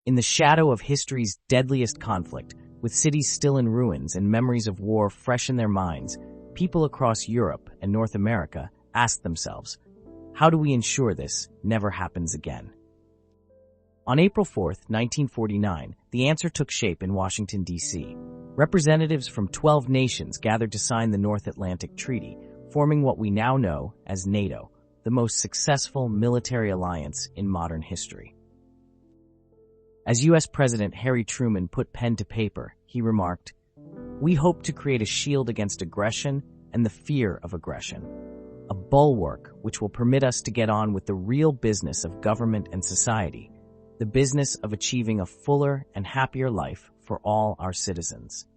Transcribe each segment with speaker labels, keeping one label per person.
Speaker 1: In the shadow of history's deadliest conflict, with cities still in ruins and memories of war fresh in their minds, people across Europe and North America ask themselves, how do we ensure this never happens again? On April 4, 1949, the answer took shape in Washington, D.C. Representatives from 12 nations gathered to sign the North Atlantic Treaty, forming what we now know as NATO, the most successful military alliance in modern history. As U.S. President Harry Truman put pen to paper, he remarked, "We hope to create a shield against aggression and the fear of aggression, a bulwark which will permit us to get on with the real business of government and society, the business of achieving a fuller and happier life for all our citizens."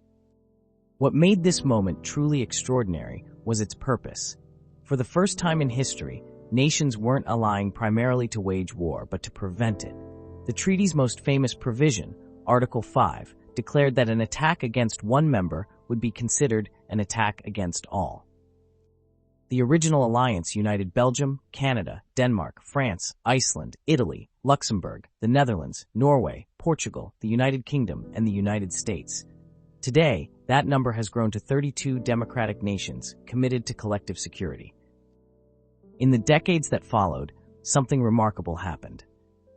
Speaker 1: What made this moment truly extraordinary was its purpose. For the first time in history, nations weren't allying primarily to wage war, but to prevent it. The treaty's most famous provision, Article 5, declared that an attack against one member would be considered an attack against all. The original alliance united Belgium, Canada, Denmark, France, Iceland, Italy, Luxembourg, the Netherlands, Norway, Portugal, the United Kingdom, and the United States. Today, that number has grown to 32 democratic nations committed to collective security. In the decades that followed, something remarkable happened.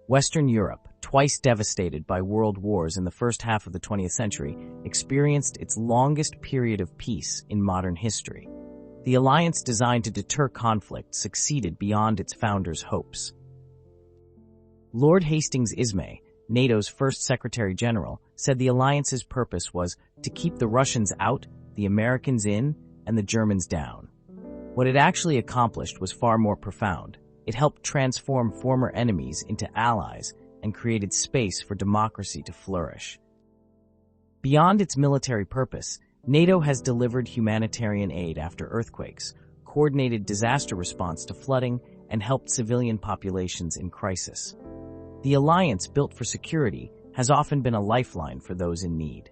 Speaker 1: Western Europe, twice devastated by world wars in the first half of the 20th century, experienced its longest period of peace in modern history. The alliance designed to deter conflict succeeded beyond its founders' hopes. Lord Hastings Ismay, NATO's first Secretary General, said the alliance's purpose was to keep the Russians out, the Americans in, and the Germans down. What it actually accomplished was far more profound. It helped transform former enemies into allies and created space for democracy to flourish. Beyond its military purpose, NATO has delivered humanitarian aid after earthquakes, coordinated disaster response to flooding, and helped civilian populations in crisis. The alliance, built for security, has often been a lifeline for those in need.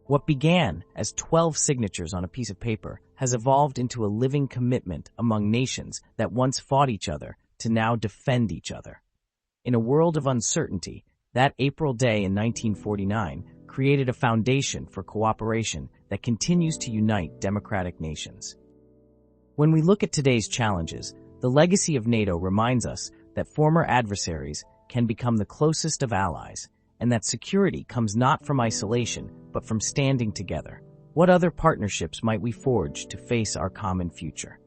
Speaker 1: What began as 12 signatures on a piece of paper has evolved into a living commitment among nations that once fought each other to now defend each other. In a world of uncertainty, that April day in 1949 created a foundation for cooperation that continues to unite democratic nations. When we look at today's challenges, the legacy of NATO reminds us that former adversaries can become the closest of allies, and that security comes not from isolation, but from standing together. What other partnerships might we forge to face our common future?